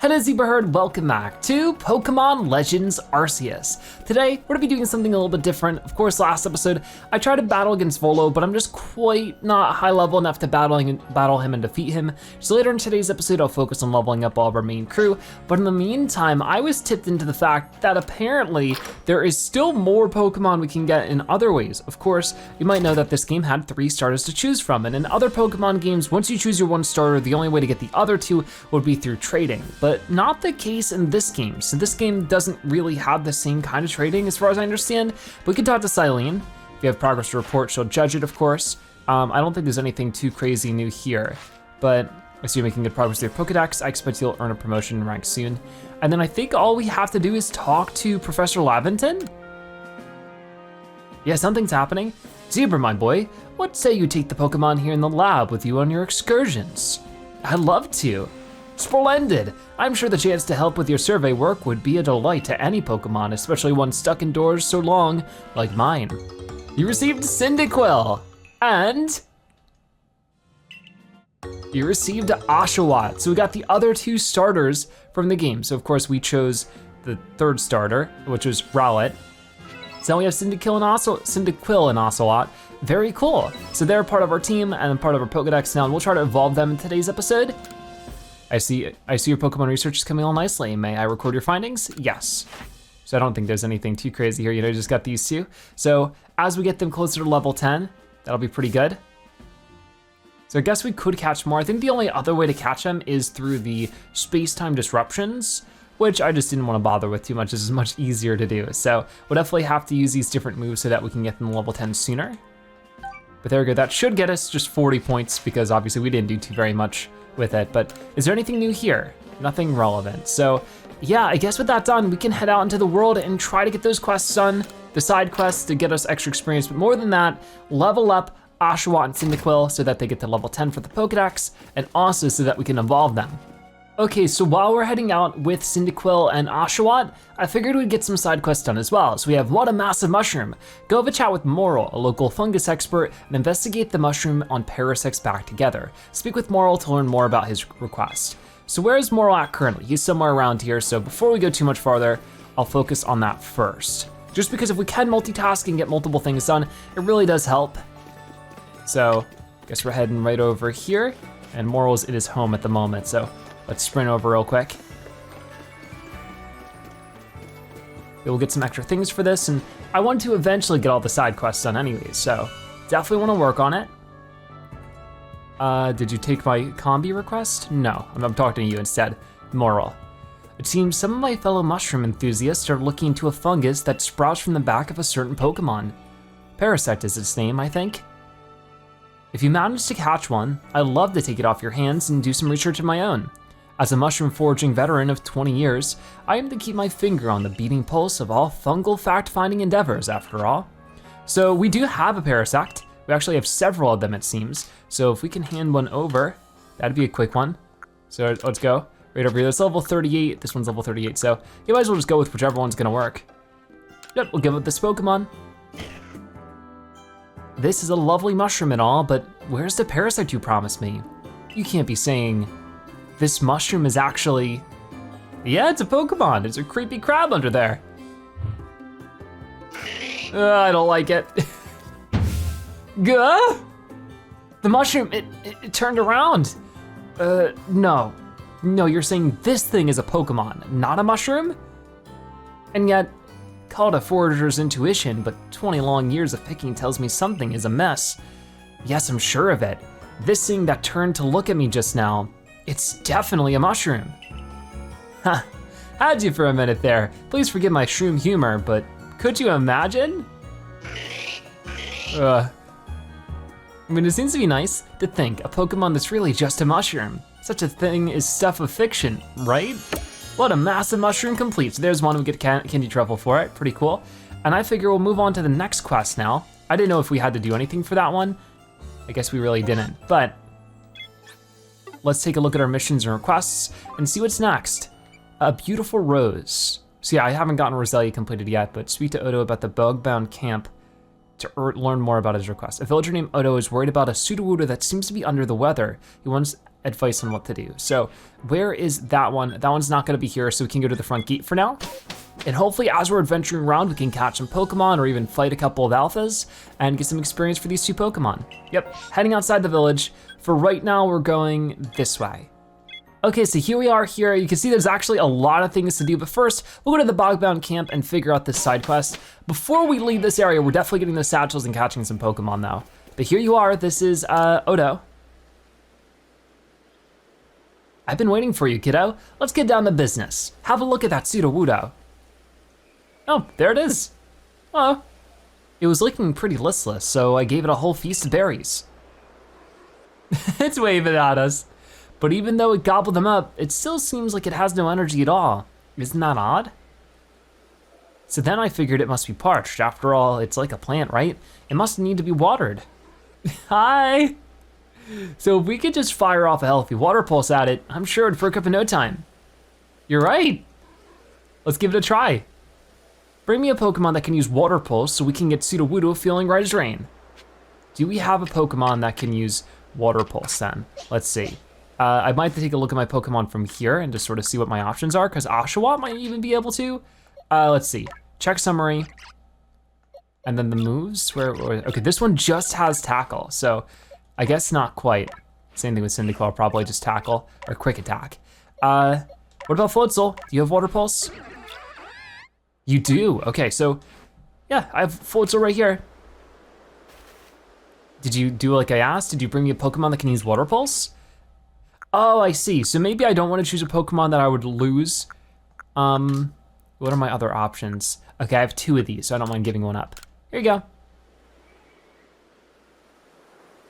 Hello Zebra Herd, welcome back to Pokemon Legends Arceus. Today, we're gonna be doing something a little bit different. Of course, last episode, I tried to battle against Volo, but I'm just quite not high level enough to battle him and defeat him. So later in today's episode, I'll focus on leveling up all of our main crew. But in the meantime, I was tipped into the fact that apparently there is still more Pokemon we can get in other ways. Of course, you might know that this game had 3 starters to choose from, and in other Pokemon games, once you choose your 1 starter, the only way to get the other 2 would be through trading. But not the case in this game. So this game doesn't really have the same kind of trading as far as I understand. We can talk to Silene. If you have progress to report, she'll judge it, of course. I don't think there's anything too crazy new here, but I see you're making good progress with your Pokedex. I expect you'll earn a promotion and rank soon. And then I think all we have to do is talk to Professor Laventon. Yeah, something's happening. Zebra, my boy, what say you take the Pokemon here in the lab with you on your excursions? I'd love to. Splendid! I'm sure the chance to help with your survey work would be a delight to any Pokemon, especially one stuck indoors so long, like mine. You received Cyndaquil, and you received Oshawott. So we got the other 2 starters from the game. So of course we chose the 3rd starter, which was Rowlet. So now we have Cyndaquil and Oshawott. Very cool. So they're part of our team and part of our Pokedex now, and we'll try to evolve them in today's episode. I see your Pokemon research is coming along nicely. May I record your findings? Yes. So I don't think there's anything too crazy here. You know, just got these 2. So as we get them closer to level 10, that'll be pretty good. So I guess we could catch more. I think the only other way to catch them is through the space-time disruptions, which I just didn't want to bother with too much. This is much easier to do. So we'll definitely have to use these different moves so that we can get them to level 10 sooner. But there we go, that should get us just 40 points because obviously we didn't do too very much with it. But is there anything new here? Nothing relevant. So yeah, I guess with that done, we can head out into the world and try to get those quests done, the side quests to get us extra experience. But more than that, level up Oshawott and Cyndaquil so that they get to level 10 for the Pokedex, and also so that we can evolve them. Okay, so while we're heading out with Cyndaquil and Oshawott, I figured we'd get some side quests done as well. So we have What a Massive Mushroom. Go have a chat with Moral, a local fungus expert, and investigate the mushroom on parasects back together. Speak with Moral to learn more about his request. So where is Moral at currently? He's somewhere around here, so before we go too much farther, I'll focus on that first. Just because if we can multitask and get multiple things done, it really does help. So, I guess we're heading right over here, and Moral's at his home at the moment, so let's sprint over real quick. We'll get some extra things for this, and I want to eventually get all the side quests done anyways, so definitely want to work on it. Did you take my combi request? No, I'm talking to you instead. Moral. It seems some of my fellow mushroom enthusiasts are looking into a fungus that sprouts from the back of a certain Pokemon. Parasect is its name, I think. If you manage to catch one, I'd love to take it off your hands and do some research of my own. As a mushroom foraging veteran of 20 years, I aim to keep my finger on the beating pulse of all fungal fact-finding endeavors, after all. So we do have a Parasect. We actually have several of them, it seems. So if we can hand one over, that'd be a quick one. So let's go. Right over here, that's level 38, this one's level 38, so you might as well just go with whichever one's gonna work. Yep, we'll give it this Pokemon. This is a lovely mushroom and all, but where's the parasite you promised me? You can't be saying this mushroom is actually... Yeah, it's a Pokemon. It's a creepy crab under there. I don't like it. Gah! The mushroom, it turned around. No. No, you're saying this thing is a Pokemon, not a mushroom? And yet, call it a forager's intuition, but 20 long years of picking tells me something is amiss. Yes, I'm sure of it. This thing that turned to look at me just now, it's definitely a mushroom. Huh, had you for a minute there. Please forgive my shroom humor, but could you imagine? I mean, it seems to be nice to think a Pokemon that's really just a mushroom. Such a thing is stuff of fiction, right? What a massive mushroom complete. So there's one, we get candy truffle for it, pretty cool. And I figure we'll move on to the next quest now. I didn't know if we had to do anything for that one. I guess we really didn't, but let's take a look at our missions and requests and see what's next. A beautiful rose. So yeah, I haven't gotten Roselia completed yet, but speak to Odo about the bug-bound camp to learn more about his request. A villager named Odo is worried about a Sudowoodo that seems to be under the weather. He wants advice on what to do. So where is that one? That one's not gonna be here, so we can go to the front gate for now. And hopefully as we're adventuring around, we can catch some Pokemon or even fight a couple of alphas and get some experience for these 2 Pokemon. Yep, heading outside the village. For right now, we're going this way. Okay, so here we are here. You can see there's actually a lot of things to do, but first, we'll go to the Bogbound camp and figure out this side quest. Before we leave this area, we're definitely getting those satchels and catching some Pokemon though. But here you are, this is Odo. I've been waiting for you, kiddo. Let's get down to business. Have a look at that Sudowoodo. Oh, there it is. Oh, it was looking pretty listless, so I gave it a whole feast of berries. It's waving at us. But even though it gobbled them up, it still seems like it has no energy at all. Isn't that odd? So then I figured it must be parched. After all, it's like a plant, right? It must need to be watered. Hi. So if we could just fire off a healthy water pulse at it, I'm sure it'd perk up in no time. You're right. Let's give it a try. Bring me a Pokemon that can use water pulse so we can get Sudowoodo feeling right as rain. Do we have a Pokemon that can use water pulse then? Let's see. I might have to take a look at my Pokemon from here and just sort of see what my options are, because Oshawott might even be able to. Let's see, check summary. And then the moves, okay, this one just has tackle, so I guess not quite. Same thing with Cyndaquil, probably just tackle or quick attack. What about Floatzel? Do you have water pulse? You do, okay, so yeah, I have Floatzel right here. Did you do like I asked? Did you bring me a Pokemon that can use water pulse? Oh, I see. So maybe I don't want to choose a Pokemon that I would lose. What are my other options? Okay, I have 2 of these, so I don't mind giving one up. Here you go.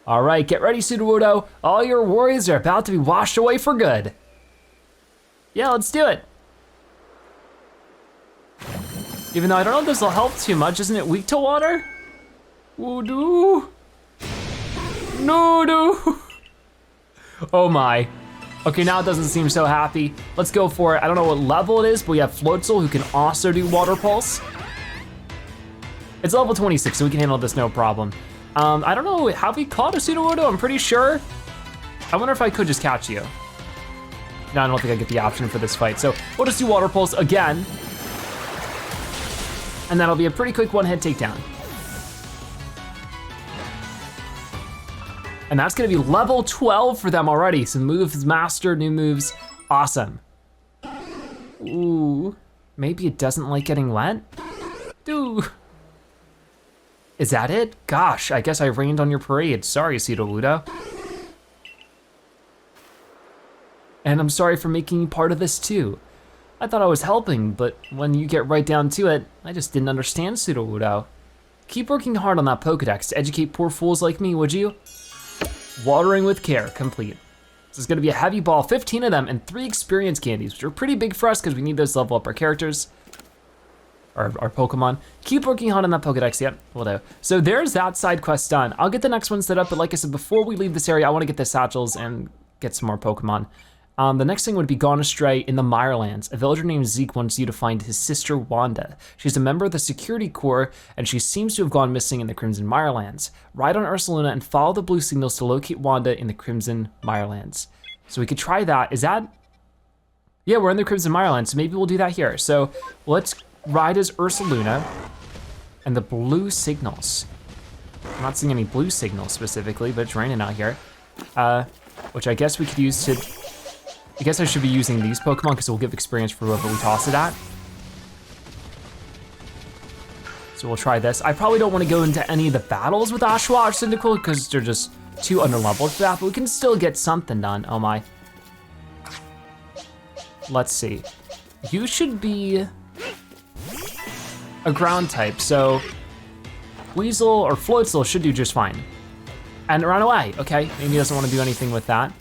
All right, get ready, Sudowoodo. All your worries are about to be washed away for good. Yeah, let's do it. Even though I don't know if this will help too much, isn't it weak to water? Woo-doo. No-doo. Oh my. Okay, now it doesn't seem so happy. Let's go for it. I don't know what level it is, but we have Floatzel who can also do water pulse. It's level 26, so we can handle this no problem. I don't know, have we caught a Sudowoodo? I'm pretty sure. I wonder if I could just catch you. No, I don't think I get the option for this fight. So we'll just do water pulse again. And that'll be a pretty quick one-hit takedown. And that's gonna be level 12 for them already. So moves mastered, new moves, awesome. Ooh, maybe it doesn't like getting wet? Ooh. Is that it? Gosh, I guess I rained on your parade. Sorry, Sudowoodo. And I'm sorry for making you part of this too. I thought I was helping, but when you get right down to it, I just didn't understand Sudowoodo. Keep working hard on that Pokedex to educate poor fools like me, would you? Watering with care, complete. This is gonna be a heavy ball, 15 of them, and 3 experience candies, which are pretty big for us because we need those to level up our characters, our Pokemon. Keep working hard on that Pokedex, yep, will do. So there's that side quest done. I'll get the next one set up, but like I said, before we leave this area, I wanna get the satchels and get some more Pokemon. The next thing would be Gone Astray in the Mirelands. A villager named Zeke wants you to find his sister Wanda. She's a member of the security corps and she seems to have gone missing in the Crimson Mirelands. Ride on Ursaluna and follow the blue signals to locate Wanda in the Crimson Mirelands. So we could try that. Is that? Yeah, we're in the Crimson Mirelands, so maybe we'll do that here. So let's ride as Ursaluna and the blue signals. I'm not seeing any blue signals specifically, but it's raining out here. Which I guess we could use to, I guess I should be using these Pokemon because it will give experience for whoever we toss it at. So we'll try this. I probably don't want to go into any of the battles with Oshawott or Cyndaquil because they're just too underleveled for that, but we can still get something done. Oh my. Let's see. You should be a ground type, so Weasel or Floatzel should do just fine. And run away, okay. Maybe he doesn't want to do anything with that.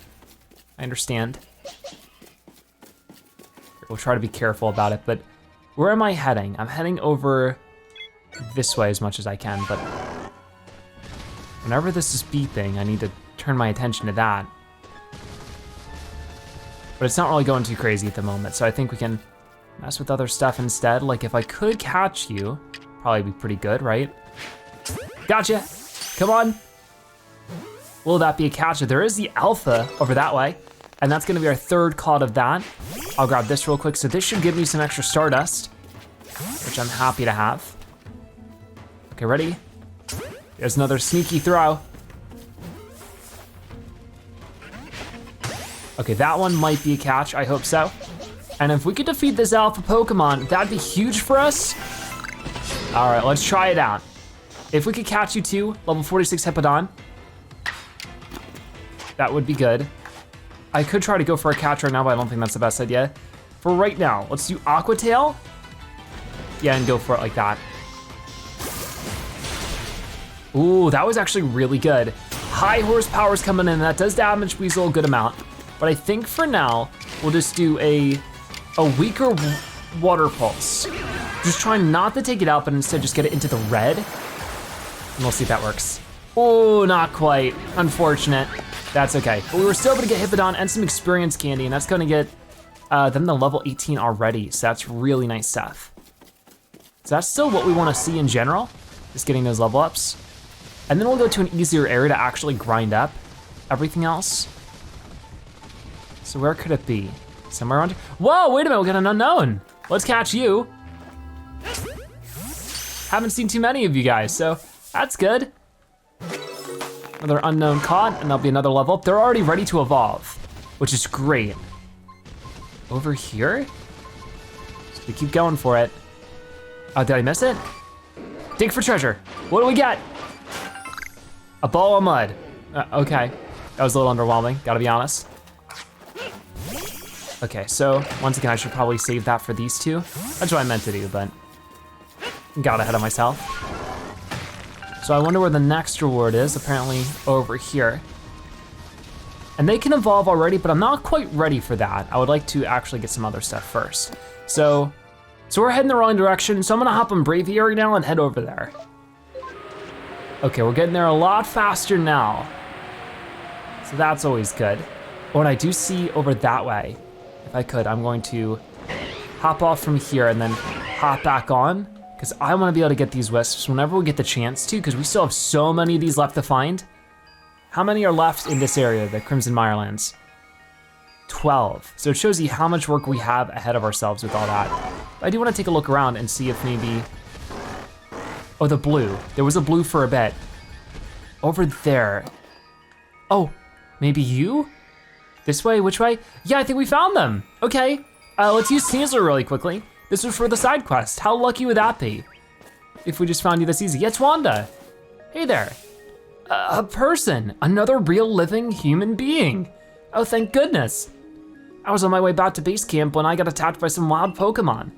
I understand. We'll try to be careful about it, but where am I heading? I'm heading over this way as much as I can, but whenever this is beeping, I need to turn my attention to that. But it's not really going too crazy at the moment, so I think we can mess with other stuff instead. Like if I could catch you, probably be pretty good, right? Gotcha, come on. Will that be a catcher? There is the alpha over that way, and that's gonna be our third call of that. I'll grab this real quick. So this should give me some extra Stardust, which I'm happy to have. Okay, ready? There's another sneaky throw. Okay, that one might be a catch, I hope so. And if we could defeat this alpha Pokemon, that'd be huge for us. All right, let's try it out. If we could catch you too, level 46 Hippowdon, that would be good. I could try to go for a catch right now, but I don't think that's the best idea. For right now, let's do Aqua Tail. Yeah, and go for it like that. Ooh, that was actually really good. High horsepower's coming in, that does damage Weasel a good amount. But I think for now, we'll just do a weaker water pulse. Just try not to take it out, but instead just get it into the red. And we'll see if that works. Oh, not quite, unfortunate. That's okay, but we were still able to get Hippowdon and some experience candy, and that's gonna get them to level 18 already, so that's really nice stuff. So that's still what we wanna see in general, just getting those level ups. And then we'll go to an easier area to actually grind up everything else. So where could it be? Somewhere around here? Whoa, wait a minute, we got an unknown. Let's catch you. Haven't seen too many of you guys, so that's good. Another unknown caught, and there'll be another level up. They're already ready to evolve, which is great. Over here? So we keep going for it. Oh, did I miss it? Dig for treasure. What do we get? A ball of mud. Okay, that was a little underwhelming, gotta be honest. Okay, so once again, I should probably save that for these two. That's what I meant to do, but got ahead of myself. So I wonder where the next reward is, apparently over here. And they can evolve already, but I'm not quite ready for that. I would like to actually get some other stuff first. So we're heading the wrong direction, so I'm gonna hop on Braviary now and head over there. Okay, we're getting there a lot faster now. So that's always good. Oh, and I do see over that way. If I could, I'm going to hop off from here and then hop back on, because I want to be able to get these wisps whenever we get the chance to, because we still have so many of these left to find. How many are left in this area, the Crimson Mirelands? 12. So it shows you how much work we have ahead of ourselves with all that. But I do want to take a look around and see if maybe, oh, the blue. There was a blue for a bit. Over there. Oh, maybe you? This way, which way? Yeah, I think we found them. Okay, let's use Sneasel really quickly. This was for the side quest. How lucky would that be? If we just found you this easy. Yeah, it's Wanda. Hey there. A person, another real living human being. Oh, thank goodness. I was on my way back to base camp when I got attacked by some wild Pokemon.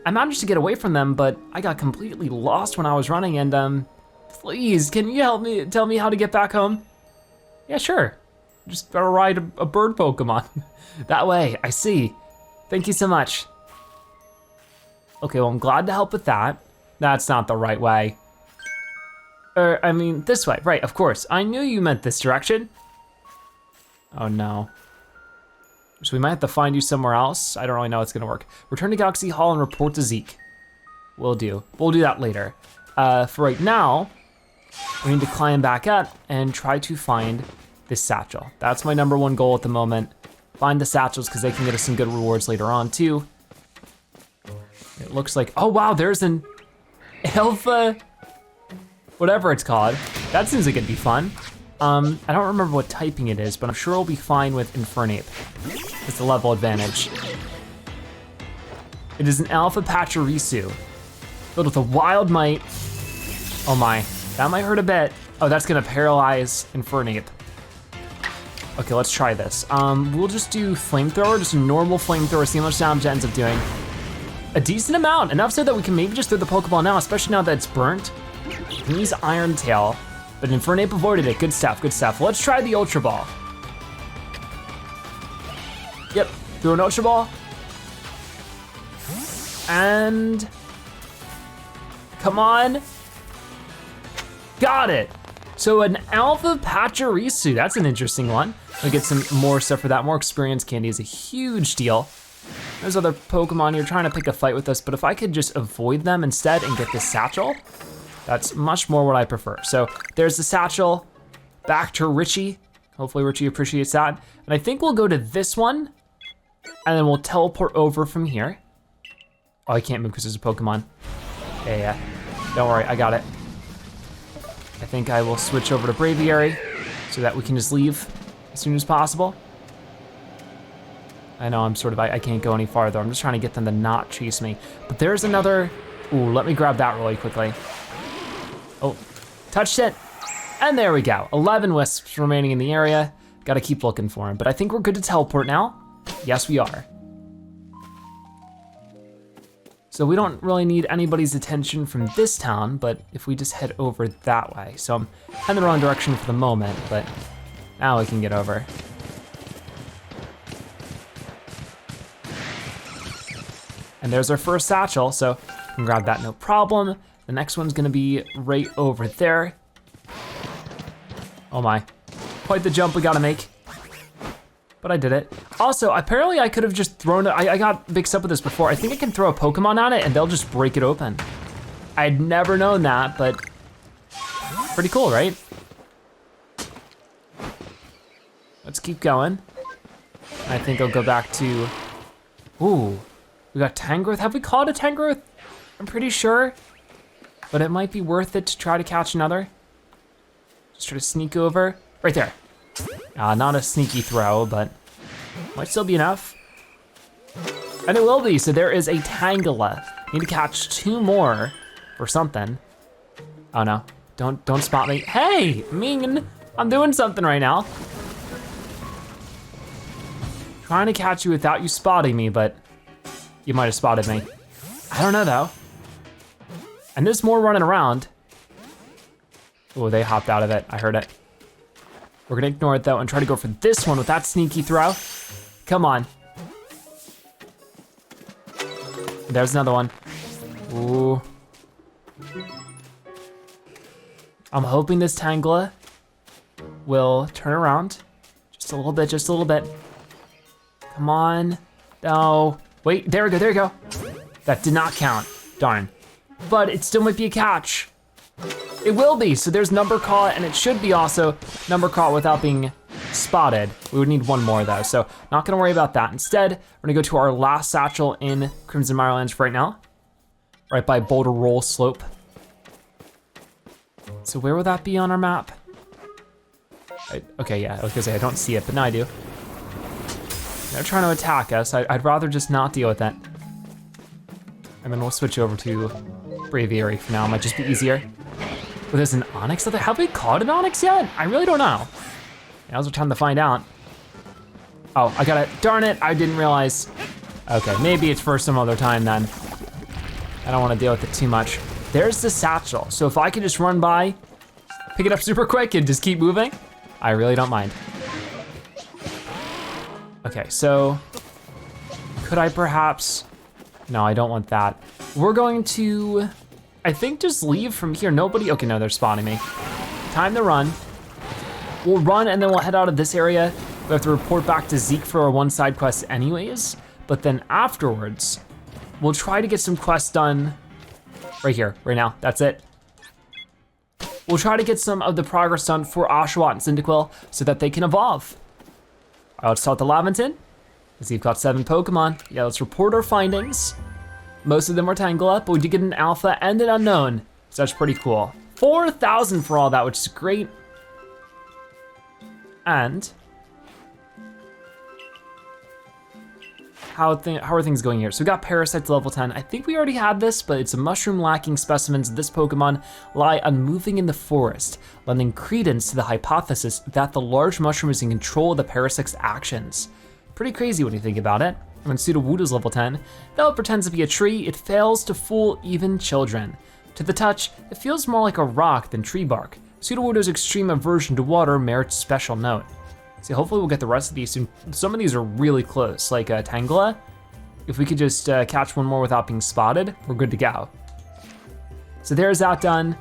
I managed to get away from them, but I got completely lost when I was running and please, can you help me, tell me how to get back home? Yeah, sure. Just gotta ride a bird Pokemon. That way, I see. Thank you so much. Okay, well, I'm glad to help with that. That's not the right way. I mean, this way, right, of course. I knew you meant this direction. Oh no. So we might have to find you somewhere else. I don't really know how it's gonna work. Return to Galaxy Hall and report to Zeke. Will do. We'll do that later. For right now, we need to climb back up and try to find this satchel. That's my #1 goal at the moment. Find the satchels, because they can get us some good rewards later on too. It looks like, oh wow, there's an alpha, whatever it's called. That seems like it'd be fun. I don't remember what typing it is, but I'm sure it'll be fine with Infernape. It's a level advantage. It is an Alpha Pachirisu, filled with a wild might. Oh my, that might hurt a bit. Oh, that's gonna paralyze Infernape. Okay, let's try this. We'll just do Flamethrower, just a normal Flamethrower, see how much damage it ends up doing. A decent amount, enough so that we can maybe just throw the Pokeball now, especially now that it's burnt. We can use Iron Tail, but Infernape avoided it. Good stuff, good stuff. Let's try the Ultra Ball. Yep, throw an Ultra Ball. And, come on. Got it. So an Alpha Pachirisu, that's an interesting one. We'll get some more stuff for that. More experience candy is a huge deal. There's other Pokemon here trying to pick a fight with us, but if I could just avoid them instead and get this satchel, That's much more what I prefer. So there's the satchel, back to Richie. Hopefully Richie appreciates that. And I think we'll go to this one, and then we'll teleport over from here. Oh, I can't move because there's a Pokemon. Yeah. Don't worry, I got it. I think I will switch over to Braviary so that we can just leave as soon as possible. I know I can't go any farther. I'm just trying to get them to not chase me. But there's another, ooh, let me grab that really quickly. Oh, touched it. And there we go, 11 wisps remaining in the area. Gotta keep looking for them, but I think we're good to teleport now. Yes, we are. So we don't really need anybody's attention from this town, but if we just head over that way. So I'm heading the wrong direction for the moment, but now we can get over. And there's our first satchel, so I can grab that no problem. The next one's gonna be right over there. Oh my, quite the jump we gotta make. But I did it. Also, apparently I could have just thrown it, I got mixed up with this before. I think I can throw a Pokemon at it and they'll just break it open. I'd never known that, but pretty cool, right? Let's keep going. I think I'll go back to, ooh, we got Tangrowth. Have we caught a Tangrowth? I'm pretty sure, but it might be worth it to try to catch another. Just try to sneak over, right there. Not a sneaky throw, but might still be enough. And it will be, so there is a Tangela. Need to catch 2 more or something. Oh no, don't spot me. Hey, Ming, I'm doing something right now. Trying to catch you without you spotting me, but you might have spotted me. I don't know though. And there's more running around. Oh, they hopped out of it, I heard it. We're gonna ignore it though and try to go for this one with that sneaky throw. Come on. There's another one. Ooh. I'm hoping this Tangela will turn around. Just a little bit, just a little bit. Come on, no. Wait, there we go, there we go. That did not count, darn. But it still might be a catch. It will be, so there's number caught, and it should be also number caught without being spotted. We would need one more though, so not gonna worry about that. Instead, we're gonna go to our last satchel in Crimson Mirelands right now, right by Boulder Roll Slope. So where will that be on our map? Okay, yeah, I was gonna say I don't see it, but now I do. They're trying to attack us. I'd rather just not deal with that. And then we'll switch over to Braviary for now, might just be easier. But there's an Onyx out there. Have we caught an Onyx yet? I really don't know. Now's the time to find out. Oh, I got it, darn it, I didn't realize. Okay, maybe it's for some other time then. I don't wanna deal with it too much. There's the satchel, so if I could just run by, pick it up super quick and just keep moving, I really don't mind. Okay, so could I perhaps, no, I don't want that. We're going to, I think just leave from here. Nobody, okay, no, they're spotting me. Time to run. We'll run and then we'll head out of this area. We have to report back to Zeke for our one side quest anyways, but then afterwards, we'll try to get some quests done right here, right now, that's it. We'll try to get some of the progress done for Oshawott and Cyndaquil so that they can evolve. All right, let's start the Laventon. We've got 7 Pokemon. Yeah, let's report our findings. Most of them are Tangela, but we did get an Alpha and an Unknown, so that's pretty cool. 4,000 for all that, which is great. And how are things going here? So we got Parasite to level 10. I think we already had this, but it's a mushroom lacking specimens. This Pokemon lie unmoving in the forest, lending credence to the hypothesis that the large mushroom is in control of the parasite's actions. Pretty crazy when you think about it. When Sudowoodo is level 10, though it pretends to be a tree, it fails to fool even children. To the touch, it feels more like a rock than tree bark. Sudowoodo's extreme aversion to water merits special note. See, hopefully we'll get the rest of these soon. Some of these are really close, like Tangela. If we could just catch one more without being spotted, we're good to go. So there's that done.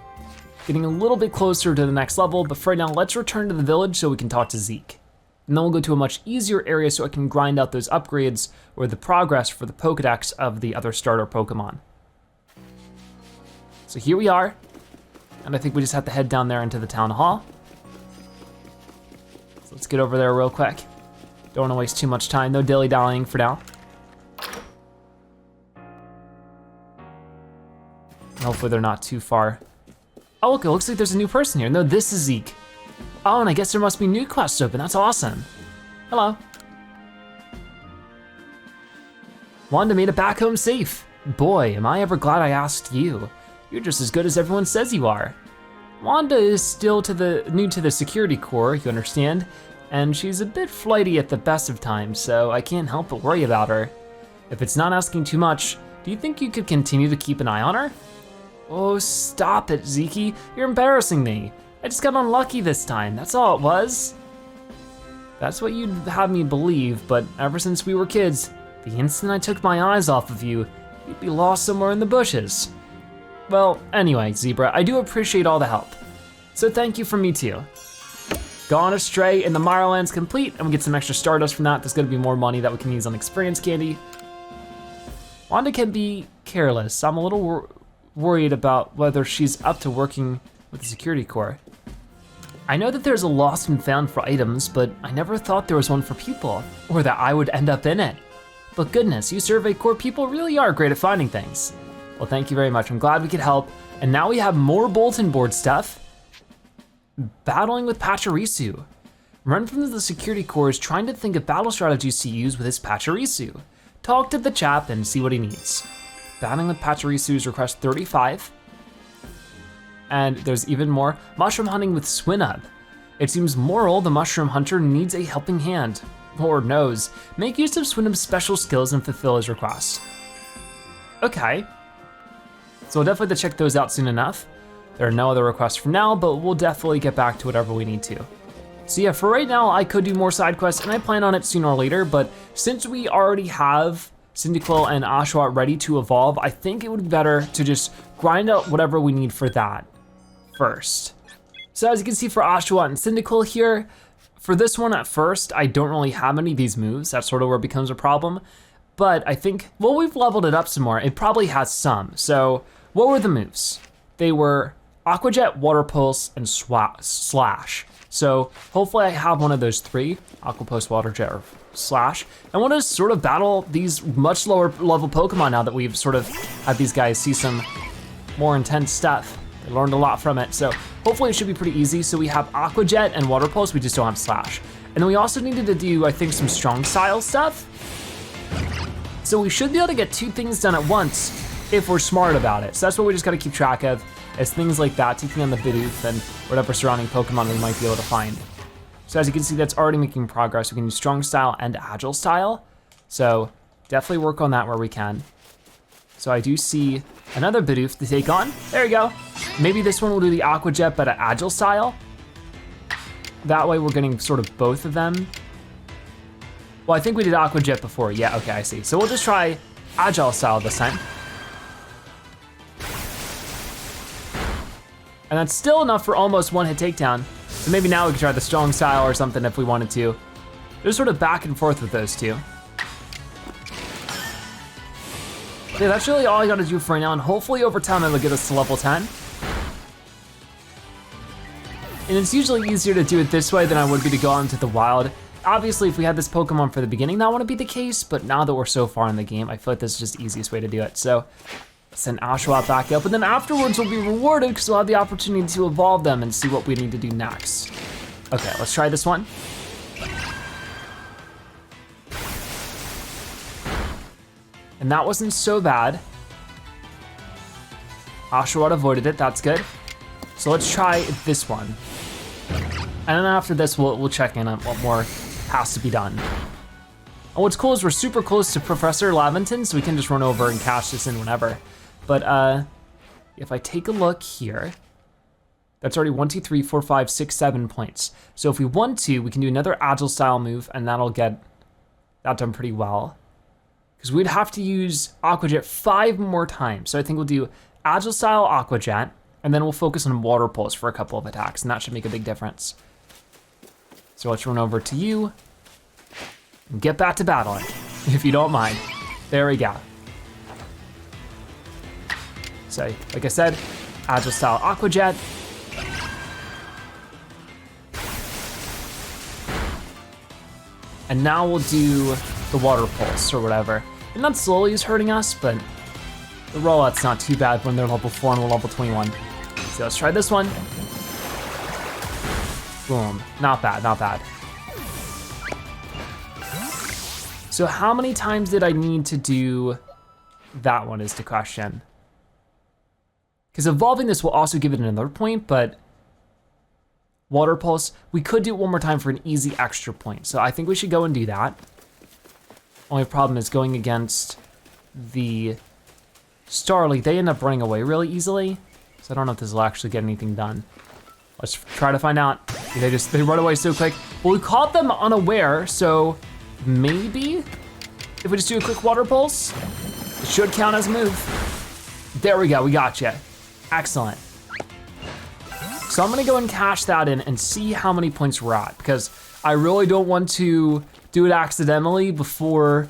Getting a little bit closer to the next level, but for right now, let's return to the village so we can talk to Zeke. And then we'll go to a much easier area so I can grind out those upgrades or the progress for the Pokedex of the other starter Pokemon. So here we are. And I think we just have to head down there into the town hall. So let's get over there real quick. Don't wanna waste too much time, no dilly-dallying for now. Hopefully they're not too far. Oh, look, it looks like there's a new person here. No, this is Zeke. Oh, and I guess there must be new quests open, that's awesome. Hello. Wanda made it back home safe. Boy, am I ever glad I asked you. You're just as good as everyone says you are. Wanda is still new to the security corps, you understand, and she's a bit flighty at the best of times, so I can't help but worry about her. If it's not asking too much, do you think you could continue to keep an eye on her? Oh, stop it, Zeke. You're embarrassing me. I just got unlucky this time, that's all it was. That's what you'd have me believe, but ever since we were kids, the instant I took my eyes off of you, you'd be lost somewhere in the bushes. Well, anyway, Zebra, I do appreciate all the help. So thank you from me too. Gone Astray in the Mireland's complete, and we get some extra Stardust from that. There's gonna be more money that we can use on experience candy. Wanda can be careless. I'm a little worried about whether she's up to working with the security corps. I know that there's a lost and found for items, but I never thought there was one for people, or that I would end up in it. But goodness, you Survey Corps people really are great at finding things. Well, thank you very much. I'm glad we could help. And now we have more bulletin board stuff. Battling with Pachirisu. Run from the security corps is trying to think of battle strategies to use with his Pachirisu. Talk to the chap and see what he needs. Battling with Pachirisu is request 35. And there's even more. Mushroom hunting with Swinub. It seems Moral, the mushroom hunter, needs a helping hand. Lord knows. Make use of Swinub's special skills and fulfill his request. Okay. So we'll definitely have to check those out soon enough. There are no other requests for now, but we'll definitely get back to whatever we need to. So yeah, for right now, I could do more side quests, and I plan on it sooner or later, but since we already have Cyndaquil and Oshawott ready to evolve, I think it would be better to just grind out whatever we need for that first. So as you can see for Oshawott and Cyndaquil here, for this one at first, I don't really have any of these moves. That's sort of where it becomes a problem. But I think, well, we've leveled it up some more. It probably has some. So what were the moves? They were Aqua Jet, Water Pulse, and Slash. So hopefully I have one of those three, Aqua Pulse, Water Jet, or Slash. I want to sort of battle these much lower level Pokemon now that we've sort of had these guys see some more intense stuff. I learned a lot from it, so hopefully it should be pretty easy. So we have Aqua Jet and Water Pulse, we just don't have Slash. And then we also needed to do, I think, some strong style stuff. So we should be able to get two things done at once if we're smart about it. So that's what we just gotta keep track of, is things like that, taking on the Bidoof and whatever surrounding Pokemon we might be able to find. So as you can see, that's already making progress. We can do strong style and agile style. So definitely work on that where we can. So I do see another Bidoof to take on. There we go. Maybe this one will do the Aqua Jet, but at agile style. That way we're getting sort of both of them. Well, I think we did Aqua Jet before. Yeah, okay, I see. So we'll just try agile style this time. And that's still enough for almost one hit takedown. So maybe now we can try the strong style or something if we wanted to. Just sort of back and forth with those two. Yeah, that's really all I gotta do for right now, and hopefully over time it'll get us to level 10. And it's usually easier to do it this way than I would be to go out into the wild. Obviously, if we had this Pokemon for the beginning, that wouldn't be the case, but now that we're so far in the game, I feel like this is just the easiest way to do it. So, send Oshawott back up, and then afterwards we'll be rewarded because we'll have the opportunity to evolve them and see what we need to do next. Okay, let's try this one. And that wasn't so bad. Oshawott avoided it, that's good. So let's try this one. And then after this, we'll check in on what more has to be done. And what's cool is we're super close to Professor Laventon, so we can just run over and cash this in whenever. But if I take a look here, that's already 1, 2, 3, 4, 5, 6, 7 points. So if we want to, we can do another agile style move, and that'll get that done pretty well. Because we'd have to use Aqua Jet 5 more times. So I think we'll do agile style Aqua Jet, and then we'll focus on Water Pulse for a couple of attacks, and that should make a big difference. So let's run over to you and get back to battling, if you don't mind. There we go. So, like I said, Agile Style Aqua Jet. And now we'll do the Water Pulse or whatever. And that slowly is hurting us, but the rollout's not too bad when they're level 4 and we're level 21. So let's try this one. Boom, not bad, not bad. So how many times did I need to do that one is the question. Because evolving this will also give it another point, but Water Pulse, we could do it one more time for an easy extra point. So I think we should go and do that. Only problem is going against the Starly, they end up running away really easily. So I don't know if this will actually get anything done. Let's try to find out. They run away so quick. Well, we caught them unaware, so maybe if we just do a quick Water Pulse, it should count as a move. There we go, we got you. Excellent. So I'm gonna go and cash that in and see how many points we're at, because I really don't want to do it accidentally before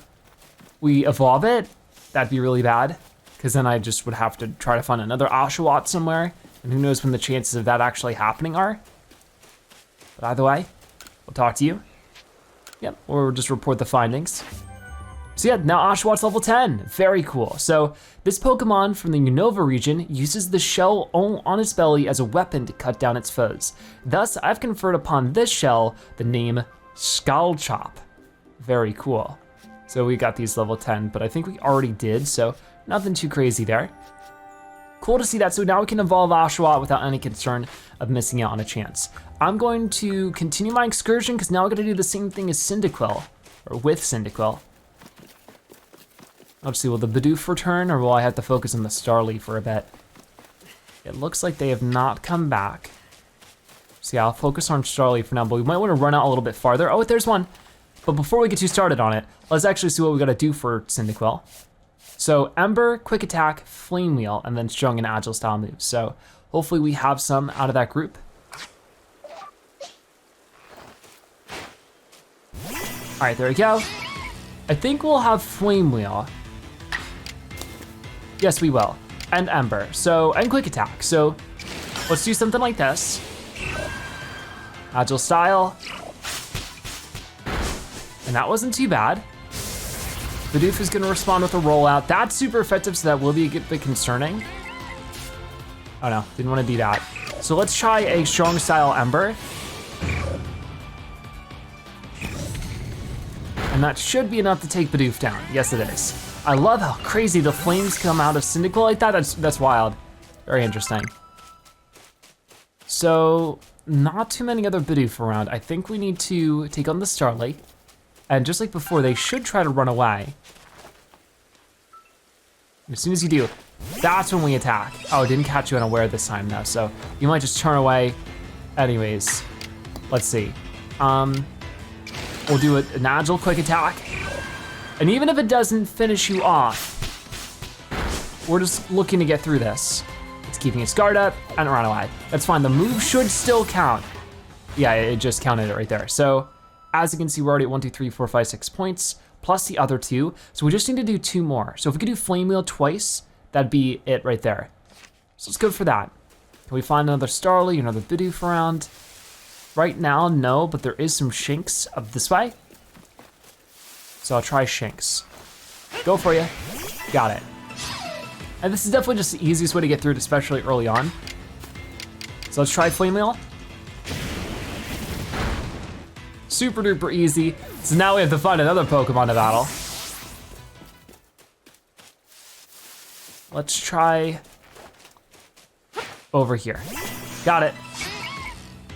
we evolve it. That'd be really bad, because then I just would have to try to find another Oshawott somewhere, and who knows when the chances of that actually happening are. But either way, we'll talk to you. Yep, or just report the findings. So yeah, now Oshawott's level 10, very cool. So this Pokemon from the Unova region uses the shell on its belly as a weapon to cut down its foes. Thus, I've conferred upon this shell the name Skullchop. Very cool. So we got these level 10, but I think we already did, so nothing too crazy there. Cool to see that, so now we can evolve Oshawott without any concern of missing out on a chance. I'm going to continue my excursion, because now I gotta do the same thing as Cyndaquil, or with Cyndaquil. Let's see, will the Bidoof return, or will I have to focus on the Starly for a bit? It looks like they have not come back. So yeah, I'll focus on Starly for now, but we might wanna run out a little bit farther. Oh, there's one. But before we get too started on it, let's actually see what we gotta do for Cyndaquil. So Ember, Quick Attack, Flame Wheel, and then Strong and Agile style moves. So hopefully we have some out of that group. All right, there we go. I think we'll have Flame Wheel. Yes, we will, and Ember, so, and Quick Attack. So let's do something like this. Agile Style. And that wasn't too bad. Bidoof is gonna respond with a rollout. That's super effective, so that will be a bit concerning. Oh no, didn't wanna do that. So let's try a Strong Style Ember. And that should be enough to take Bidoof down. Yes, it is. I love how crazy the flames come out of Cyndaquil like that. That's wild. Very interesting. So, not too many other Bidoof around. I think we need to take on the Starly. And just like before, they should try to run away. As soon as you do, that's when we attack. Oh, it didn't catch you unaware this time though, so you might just turn away. Anyways, let's see. We'll do an Agile Quick Attack. And even if it doesn't finish you off, we're just looking to get through this. It's keeping its guard up and run away. That's fine, the move should still count. Yeah, it just counted it right there. So, as you can see, we're already at 1, 2, 3, 4, 5, 6 points, plus the other 2. So we just need to do 2 more. So if we could do Flame Wheel twice, that'd be it right there. So let's go for that. Can we find another Starly, another Bidoof around? Right now, no, but there is some Shinx up this way. So I'll try Shinx. Go for you. Got it. And this is definitely just the easiest way to get through it, especially early on. So let's try Flame Wheel. Super duper easy. So now we have to find another Pokemon to battle. Let's try over here. Got it.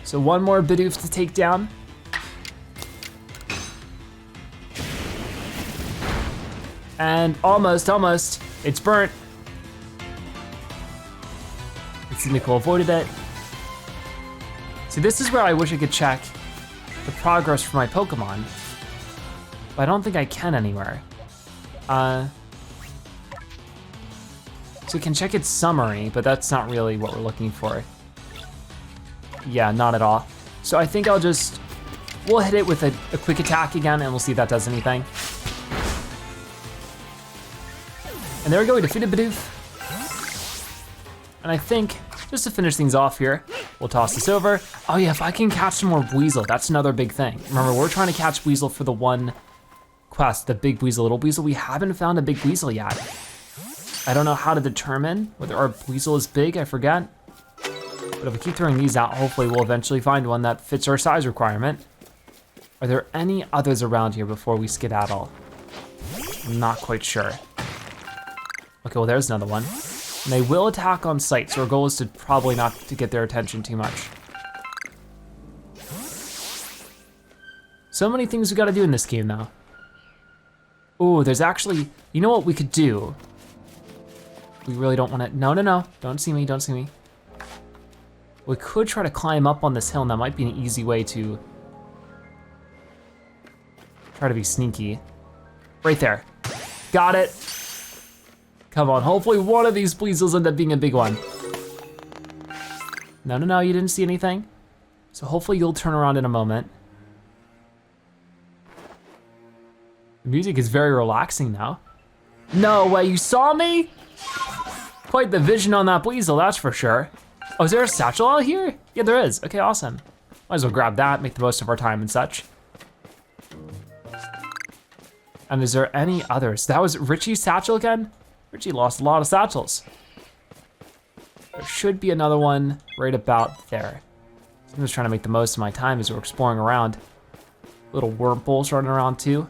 So one more Bidoof to take down. And almost, it's burnt. Cyndaquil avoided it. See, this is where I wish I could check the progress for my Pokemon, but I don't think I can anywhere. So we can check its summary, but that's not really what we're looking for. Yeah, not at all. So I think we'll hit it with a Quick Attack again, and we'll see if that does anything. And there we go, we defeated Bidoof. And I think just to finish things off here, we'll toss this over. Oh yeah, if I can catch some more Weasel, that's another big thing. Remember, we're trying to catch Weasel for the one quest, the big Weasel, little Weasel. We haven't found a big Weasel yet. I don't know how to determine whether our Weasel is big, I forget. But if we keep throwing these out, hopefully we'll eventually find one that fits our size requirement. Are there any others around here before we skedaddle? I'm not quite sure. Okay, well there's another one. And they will attack on sight, so our goal is to probably not to get their attention too much. So many things we gotta do in this game though. Ooh, there's actually, you know what we could do? We really don't wanna, no, don't see me, don't see me. We could try to climb up on this hill, and that might be an easy way to try to be sneaky. Right there, got it. Come on, hopefully one of these Weasels end up being a big one. No, you didn't see anything? So hopefully you'll turn around in a moment. The music is very relaxing now. No way, you saw me? Quite the vision on that Weasel, that's for sure. Oh, is there a satchel out here? Yeah, there is, okay, awesome. Might as well grab that, make the most of our time and such. And is there any others? That was Richie's satchel again? Richie lost a lot of satchels. There should be another one right about there. So I'm just trying to make the most of my time as we're exploring around. Little wormholes running around too.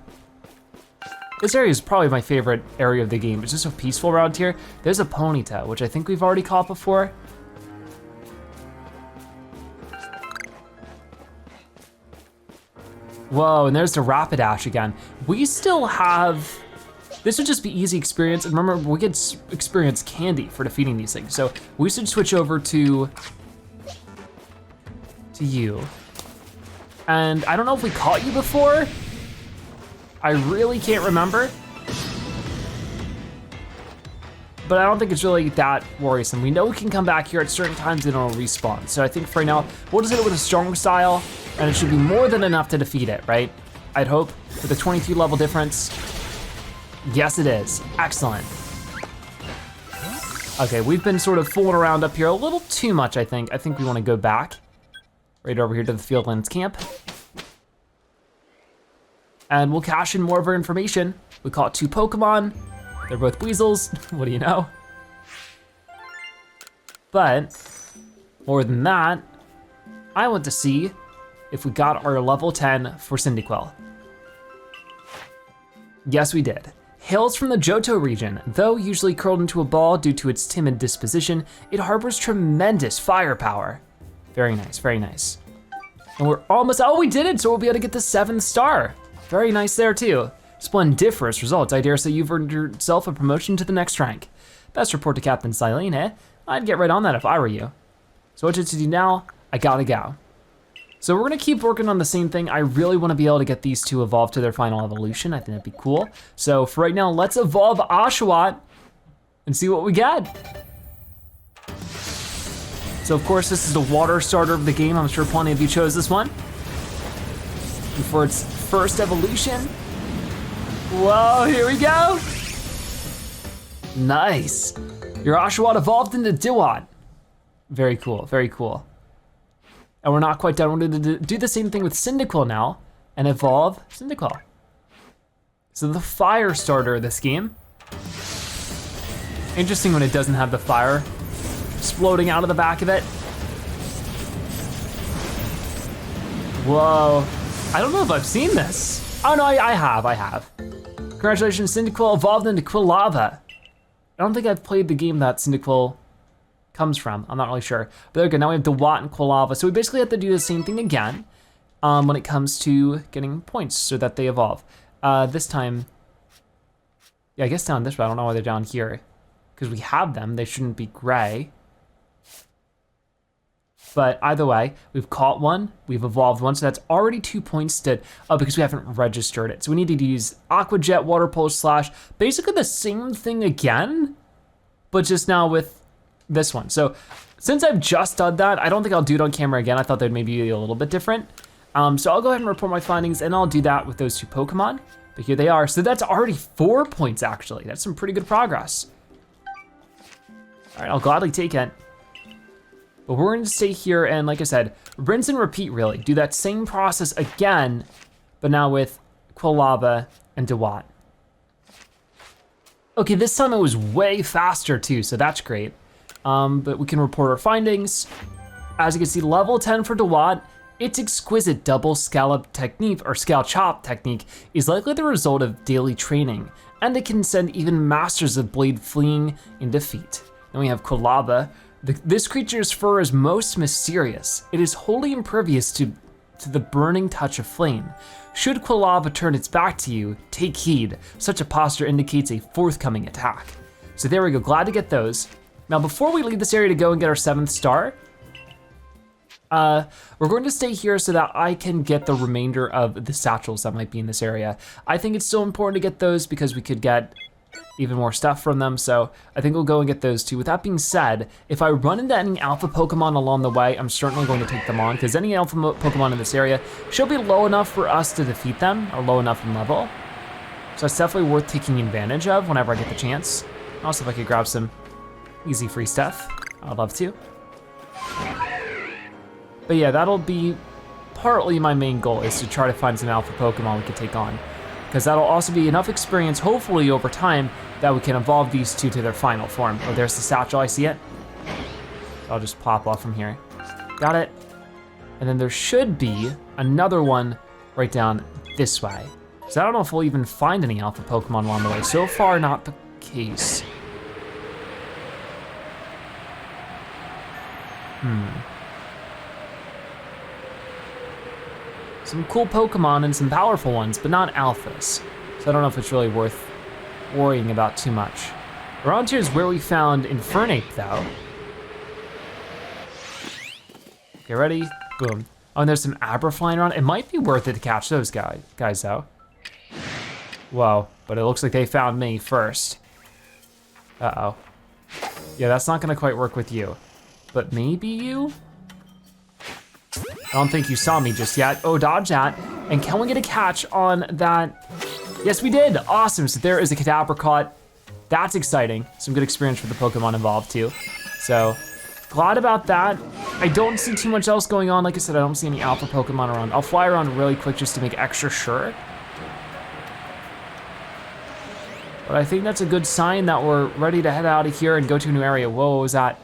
This area is probably my favorite area of the game. It's just so peaceful around here. There's a Ponyta, which I think we've already caught before. Whoa, and there's the Rapidash again. We still have, this would just be easy experience. And remember, we get experience candy for defeating these things. So we should switch over to you. And I don't know if we caught you before. I really can't remember. But I don't think it's really that worrisome. We know we can come back here at certain times and it'll respawn. So I think for right now, we'll just hit it with a strong style and it should be more than enough to defeat it, right? I'd hope, with a 23 level difference. Yes, it is, excellent. Okay, we've been sort of fooling around up here a little too much, I think. I think we wanna go back, right over here to the Fieldlands camp. And we'll cache in more of our information. We caught 2 Pokemon. They're both Weasels, what do you know? But, more than that, I want to see if we got our level 10 for Cyndaquil. Yes, we did. Hails from the Johto region. Though usually curled into a ball due to its timid disposition, it harbors tremendous firepower. Very nice, very nice. And we're almost, oh, we did it, so we'll be able to get the 7th star. Very nice there too. Splendiferous results. I dare say you've earned yourself a promotion to the next rank. Best report to Captain Silene, eh? I'd get right on that if I were you. So what to do now? I gotta go. So we're gonna keep working on the same thing. I really wanna be able to get these 2 evolved to their final evolution. I think that'd be cool. So for right now, let's evolve Oshawott and see what we get. So of course, this is the water starter of the game. I'm sure plenty of you chose this one. And for its first evolution, whoa, here we go. Nice. Your Oshawott evolved into Dewott. Very cool, very cool. And we're not quite done. We're gonna do the same thing with Cyndaquil now and evolve Cyndaquil. So the fire starter of this game. Interesting when it doesn't have the fire exploding out of the back of it. Whoa, I don't know if I've seen this. Oh no, I have. Congratulations, Cyndaquil evolved into Quilava. I don't think I've played the game that Cyndaquil comes from. I'm not really sure. But there we go, now we have Dewott and Quilava. So we basically have to do the same thing again when it comes to getting points so that they evolve. This time, yeah, I guess down this way. I don't know why they're down here. Because we have them, they shouldn't be gray. But either way, we've caught one, we've evolved one, so that's already 2 points to, because we haven't registered it. So we need to use Aqua Jet, Water Pulse, Slash, basically the same thing again, but just now with this one. So since I've just done that, I don't think I'll do it on camera again. I thought they'd maybe be a little bit different. So I'll go ahead and report my findings and I'll do that with those 2 Pokemon, but here they are. So that's already 4 points actually. That's some pretty good progress. All right, I'll gladly take it. But we're going to stay here and, like I said, rinse and repeat really. Do that same process again, but now with Quilava and Dewott. Okay, this time it was way faster too, so that's great. But we can report our findings. As you can see, level 10 for Dewott, its exquisite double scallop technique, or scale chop technique, is likely the result of daily training, and it can send even masters of blade fleeing in defeat. Then we have Quilava. This creature's fur is most mysterious. It is wholly impervious to the burning touch of flame. Should Quilava turn its back to you, take heed. Such a posture indicates a forthcoming attack. So there we go, glad to get those. Now before we leave this area to go and get our 7th star, we're going to stay here so that I can get the remainder of the satchels that might be in this area. I think it's still important to get those because we could get even more stuff from them, so I think we'll go and get those too. With that being said, if I run into any alpha Pokemon along the way, I'm certainly going to take them on, because any alpha Pokemon in this area should be low enough for us to defeat them, or low enough in level. So it's definitely worth taking advantage of whenever I get the chance. Also, if I could grab some easy free stuff, I'd love to. But yeah, that'll be partly my main goal, is to try to find some alpha Pokemon we could take on. Because that'll also be enough experience, hopefully over time, that we can evolve these two to their final form. Oh, there's the satchel, I see it. I'll just pop off from here. Got it. And then there should be another one right down this way. So I don't know if we'll even find any alpha Pokemon along the way. So far, not the case. Some cool Pokemon and some powerful ones, but not alphas. So I don't know if it's really worth worrying about too much. Around here is where we found Infernape though. Okay, ready? Boom. Oh, and there's some Abra flying around. It might be worth it to catch those guys though. Whoa, but it looks like they found me first. Uh-oh. Yeah, that's not gonna quite work with you. But maybe you? I don't think you saw me just yet. Oh, dodge that. And can we get a catch on that? Yes, we did, awesome. So there is a Kadabra caught. That's exciting. Some good experience for the Pokemon involved too. So, glad about that. I don't see too much else going on. Like I said, I don't see any alpha Pokemon around. I'll fly around really quick just to make extra sure. But I think that's a good sign that we're ready to head out of here and go to a new area. Whoa, what was that?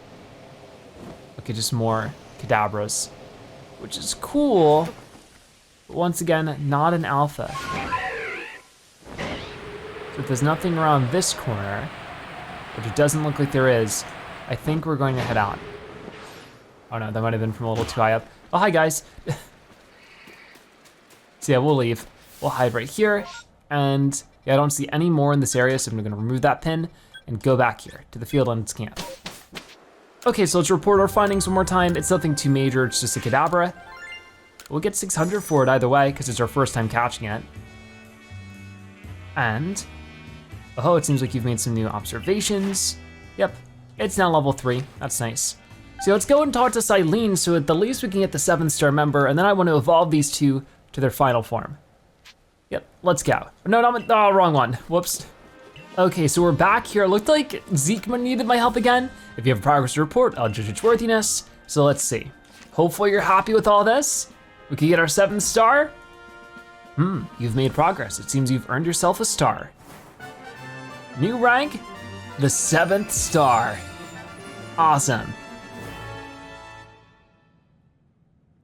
Okay, just more Kadabras, which is cool, but once again, not an alpha. So if there's nothing around this corner, which it doesn't look like there is, I think we're going to head out. Oh no, that might have been from a little too high up. Oh, hi guys. So yeah, we'll leave. We'll hide right here, and yeah, I don't see any more in this area, so I'm gonna remove that pin and go back here to the field and camp. Okay, so let's report our findings one more time. It's nothing too major, it's just a Kadabra. We'll get 600 for it either way, because it's our first time catching it. And, oh, it seems like you've made some new observations. Yep, it's now level 3, that's nice. So let's go and talk to Silene, so at the least we can get the 7th star member, and then I want to evolve these two to their final form. Yep, let's go. No, wrong one, whoops. Okay, so we're back here. It looked like Zekma needed my help again. If you have a progress to report, I'll judge its worthiness. So let's see. Hopefully you're happy with all this. We can get our 7th star. You've made progress. It seems you've earned yourself a star. New rank, the 7th star. Awesome.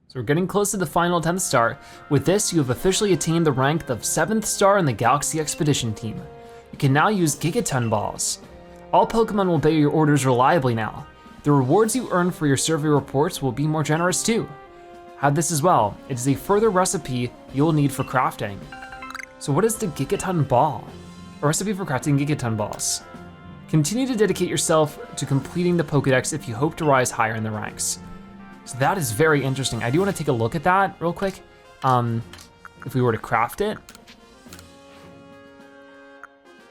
So we're getting close to the final 10th star. With this, you have officially attained the rank of 7th star in the Galaxy Expedition team. You can now use Gigaton Balls. All Pokemon will obey your orders reliably now. The rewards you earn for your survey reports will be more generous too. Have this as well. It is a further recipe you'll need for crafting. So what is the Gigaton Ball? A recipe for crafting Gigaton Balls. Continue to dedicate yourself to completing the Pokedex if you hope to rise higher in the ranks. So that is very interesting. I do want to take a look at that real quick. If we were to craft it.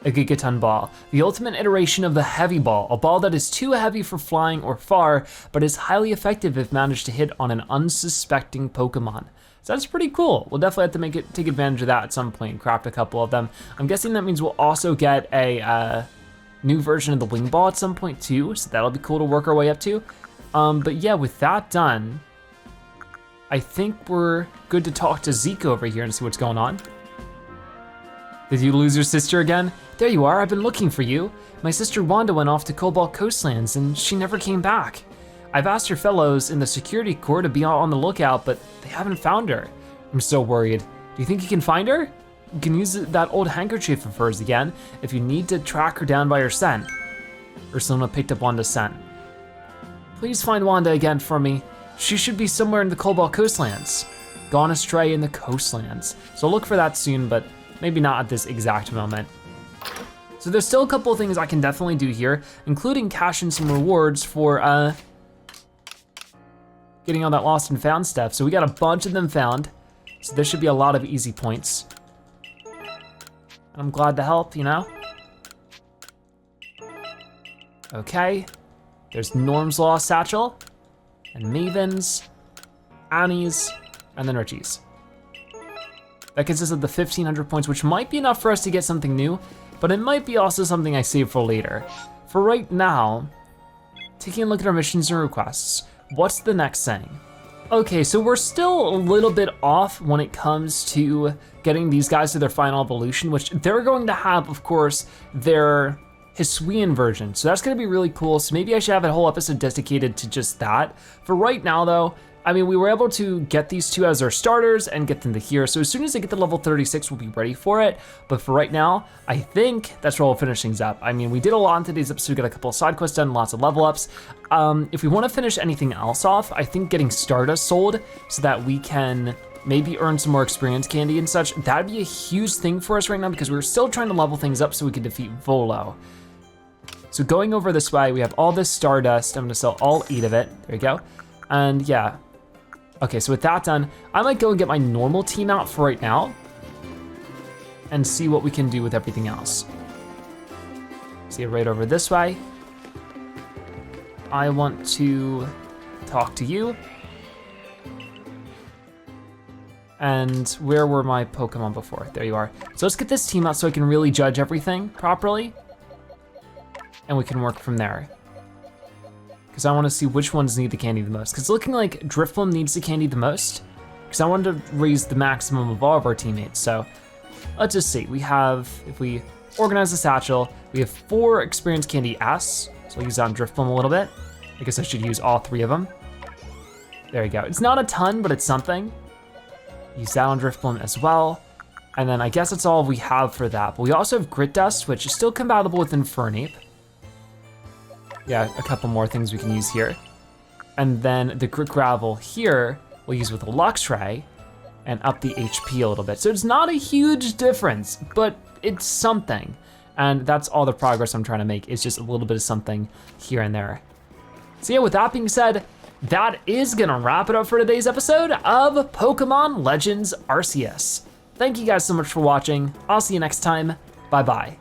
A Gigaton Ball, the ultimate iteration of the Heavy Ball, a ball that is too heavy for flying or far, but is highly effective if managed to hit on an unsuspecting Pokemon. So that's pretty cool. We'll definitely have to take advantage of that at some point and craft a couple of them. I'm guessing that means we'll also get a new version of the Wing Ball at some point too, so that'll be cool to work our way up to. But yeah, with that done, I think we're good to talk to Zeke over here and see what's going on. Did you lose your sister again? There you are, I've been looking for you. My sister Wanda went off to Cobalt Coastlands and she never came back. I've asked her fellows in the security corps to be on the lookout, but they haven't found her. I'm so worried. Do you think you can find her? You can use that old handkerchief of hers again if you need to track her down by her scent. Or someone picked up Wanda's scent. Please find Wanda again for me. She should be somewhere in the Cobalt Coastlands. Gone astray in the coastlands. So look for that soon, but maybe not at this exact moment. So there's still a couple of things I can definitely do here, including cash in some rewards for getting all that lost and found stuff. So we got a bunch of them found. So there should be a lot of easy points. I'm glad to help, you know? Okay, there's Norm's Lost Satchel, and Maven's, Annie's, and then Richie's. That consists of the 1,500 points, which might be enough for us to get something new, but it might be also something I save for later. For right now, taking a look at our missions and requests, what's the next thing? Okay, so we're still a little bit off when it comes to getting these guys to their final evolution, which they're going to have, of course, their Hisuian version. So that's gonna be really cool. So maybe I should have a whole episode dedicated to just that. For right now though, I mean, we were able to get these two as our starters and get them to here. So as soon as they get to level 36, we'll be ready for it. But for right now, I think that's where we'll finish things up. I mean, we did a lot in today's episode. We got a couple of side quests done, lots of level ups. If we wanna finish anything else off, I think getting Stardust sold so that we can maybe earn some more experience candy and such, that'd be a huge thing for us right now because we're still trying to level things up so we can defeat Volo. So going over this way, we have all this Stardust. I'm gonna sell all 8 of it. There you go. And yeah. Okay, so with that done, I might go and get my normal team out for right now and see what we can do with everything else. See it right over this way. I want to talk to you. And where were my Pokemon before? There you are. So let's get this team out so I can really judge everything properly. And we can work from there. Because I want to see which ones need the candy the most. Because it's looking like Drifblim needs the candy the most. Because I wanted to raise the maximum of all of our teammates. So let's just see. We have, if we organize the satchel, we have 4 experience candy S. So I'll use that on Drifblim a little bit. I guess I should use all 3 of them. There you go. It's not a ton, but it's something. Use that on Drifblim as well. And then I guess that's all we have for that. But we also have Grit Dust, which is still compatible with Infernape. Yeah, a couple more things we can use here. And then the Grit Gravel here, we'll use with a Luxray and up the HP a little bit. So it's not a huge difference, but it's something. And that's all the progress I'm trying to make, is just a little bit of something here and there. So yeah, with that being said, that is gonna wrap it up for today's episode of Pokemon Legends Arceus. Thank you guys so much for watching. I'll see you next time. Bye-bye.